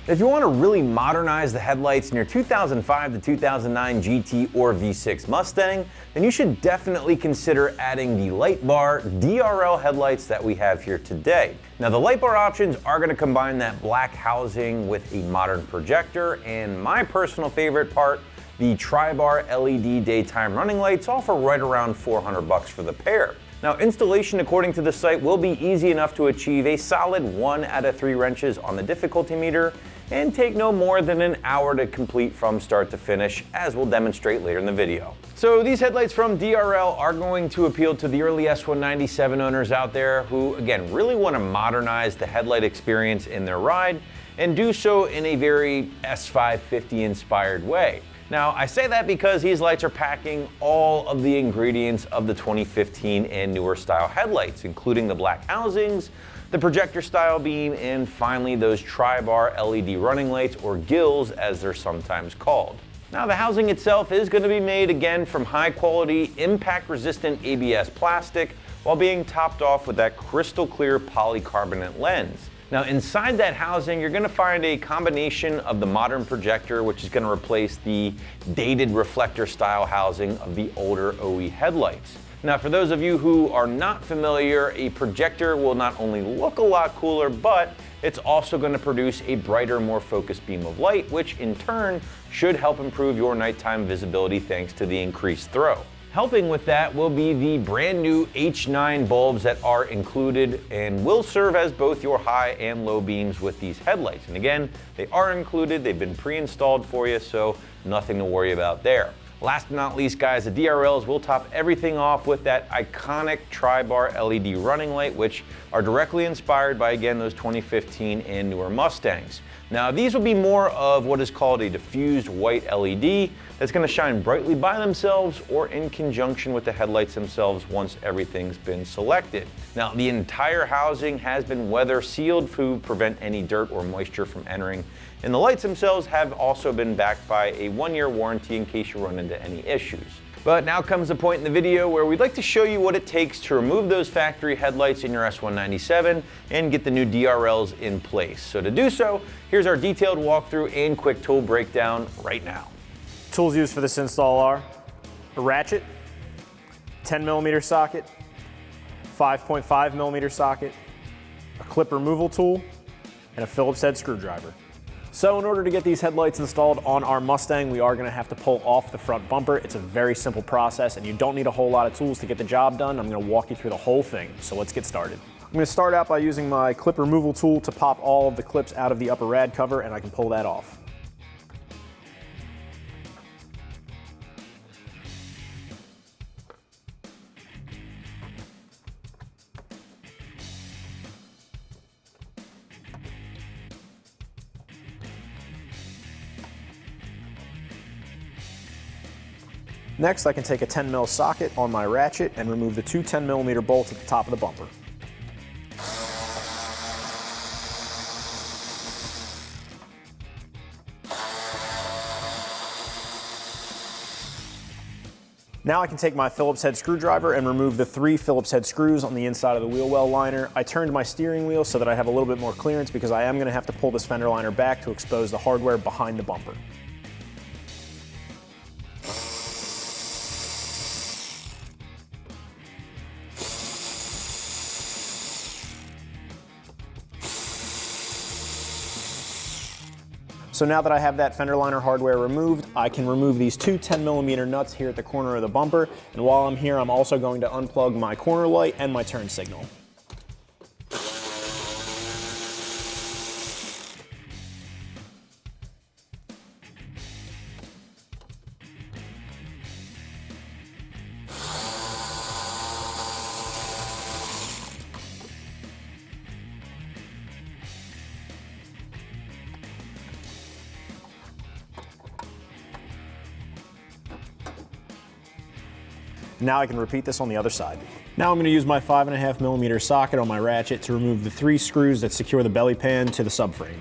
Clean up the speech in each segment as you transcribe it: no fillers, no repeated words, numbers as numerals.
If you want to really modernize the headlights in your 2005 to 2009 GT or V6 Mustang, then you should definitely consider adding the light bar DRL headlights that we have here today. Now, the light bar options are going to combine that black housing with a modern projector, and my personal favorite part, the Tri-Bar LED daytime running lights, all for right around $400 for the pair. Now, installation according to the site will be easy enough to achieve a solid 1 out of 3 wrenches on the difficulty meter and take no more than an hour to complete from start to finish, as we'll demonstrate later in the video. So these headlights from DRL are going to appeal to the early S197 owners out there who, again, really want to modernize the headlight experience in their ride and do so in a very S550 inspired way. Now, I say that because these lights are packing all of the ingredients of the 2015 and newer style headlights, including the black housings, the projector style beam, and finally those Tri-Bar LED running lights, or GILs as they're sometimes called. Now, the housing itself is going to be made again from high quality, impact resistant ABS plastic while being topped off with that crystal clear polycarbonate lens. Now, inside that housing, you're going to find a combination of the modern projector, which is going to replace the dated reflector style housing of the older OE headlights. Now, for those of you who are not familiar, a projector will not only look a lot cooler, but it's also going to produce a brighter, more focused beam of light, which in turn should help improve your nighttime visibility thanks to the increased throw. Helping with that will be the brand new H9 bulbs that are included and will serve as both your high and low beams with these headlights. And again, they are included, they've been pre-installed for you, so nothing to worry about there. Last but not least, guys, the DRLs will top everything off with that iconic Tri-Bar LED running light, which are directly inspired by, again, those 2015 and newer Mustangs. Now, these will be more of what is called a diffused white LED that's going to shine brightly by themselves or in conjunction with the headlights themselves once everything's been selected. Now, the entire housing has been weather sealed to prevent any dirt or moisture from entering, and the lights themselves have also been backed by a 1-year warranty in case you run into any issues. But now comes the point in the video where we'd like to show you what it takes to remove those factory headlights in your S197 and get the new DRLs in place. So to do so, here's our detailed walkthrough and quick tool breakdown right now. Tools used for this install are a ratchet, 10mm socket, 5.5mm socket, a clip removal tool, and a Phillips head screwdriver. So in order to get these headlights installed on our Mustang, we are going to have to pull off the front bumper. It's a very simple process and you don't need a whole lot of tools to get the job done. I'm going to walk you through the whole thing, so let's get started. I'm going to start out by using my clip removal tool to pop all of the clips out of the upper rad cover, and I can pull that off. Next, I can take a 10mm socket on my ratchet and remove the 2 10mm bolts at the top of the bumper. Now I can take my Phillips head screwdriver and remove the 3 Phillips head screws on the inside of the wheel well liner. I turned my steering wheel so that I have a little bit more clearance because I am going to have to pull this fender liner back to expose the hardware behind the bumper. So now that I have that fender liner hardware removed, I can remove these 2 10mm nuts here at the corner of the bumper. And while I'm here, I'm also going to unplug my corner light and my turn signal. Now I can repeat this on the other side. Now I'm going to use my 5.5mm socket on my ratchet to remove the 3 screws that secure the belly pan to the subframe.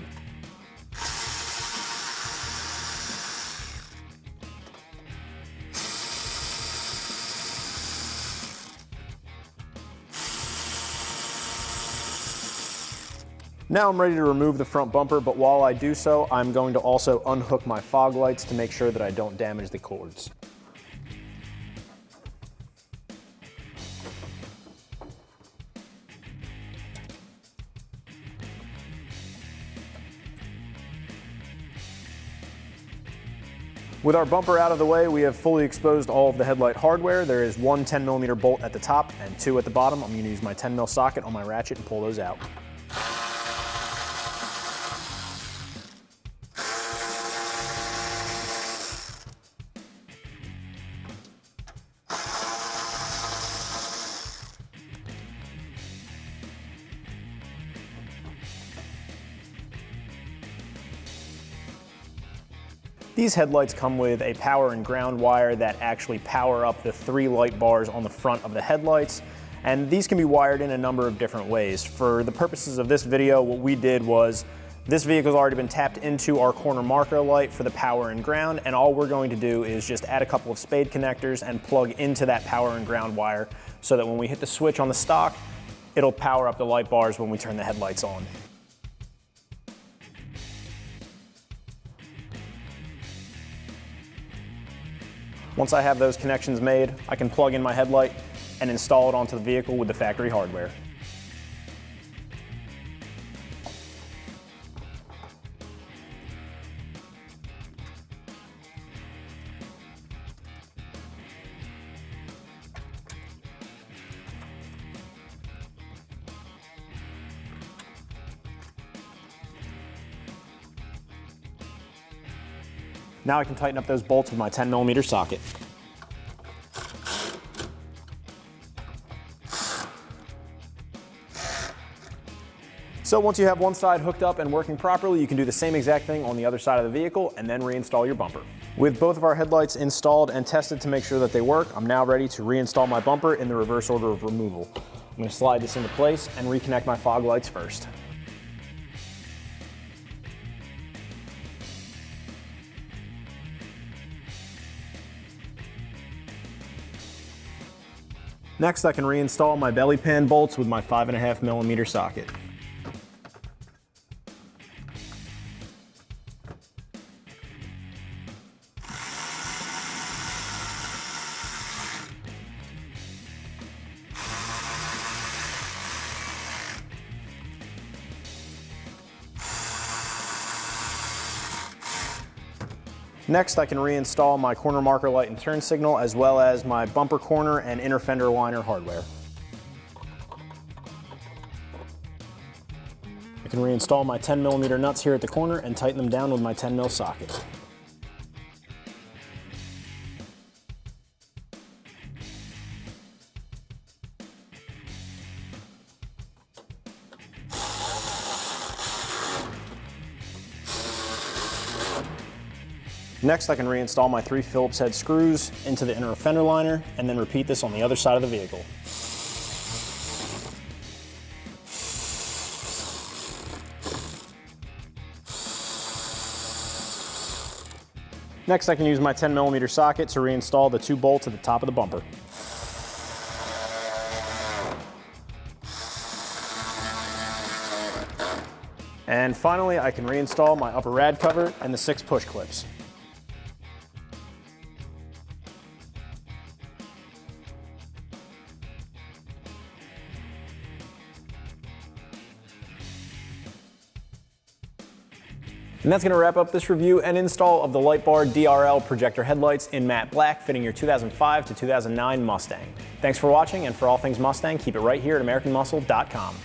Now I'm ready to remove the front bumper, but while I do so, I'm going to also unhook my fog lights to make sure that I don't damage the cords. With our bumper out of the way, we have fully exposed all of the headlight hardware. There is one 10mm bolt at the top and two at the bottom. I'm going to use my 10mm socket on my ratchet and pull those out. These headlights come with a power and ground wire that actually power up the 3 light bars on the front of the headlights, and these can be wired in a number of different ways. For the purposes of this video, what we did was, this vehicle's already been tapped into our corner marker light for the power and ground, and all we're going to do is just add a couple of spade connectors and plug into that power and ground wire so that when we hit the switch on the stock, it'll power up the light bars when we turn the headlights on. Once I have those connections made, I can plug in my headlight and install it onto the vehicle with the factory hardware. Now I can tighten up those bolts with my 10mm socket. So once you have one side hooked up and working properly, you can do the same exact thing on the other side of the vehicle and then reinstall your bumper. With both of our headlights installed and tested to make sure that they work, I'm now ready to reinstall my bumper in the reverse order of removal. I'm going to slide this into place and reconnect my fog lights first. Next, I can reinstall my belly pan bolts with my 5.5mm socket. Next, I can reinstall my corner marker light and turn signal, as well as my bumper corner and inner fender liner hardware. I can reinstall my 10mm nuts here at the corner and tighten them down with my 10mm socket. Next, I can reinstall my 3 Phillips head screws into the inner fender liner and then repeat this on the other side of the vehicle. Next, I can use my 10mm socket to reinstall the 2 bolts at the top of the bumper. And finally, I can reinstall my upper rad cover and the 6 push clips. And that's going to wrap up this review and install of the LightBar DRL projector headlights in matte black fitting your 2005 to 2009 Mustang. Thanks for watching, and for all things Mustang, keep it right here at AmericanMuscle.com.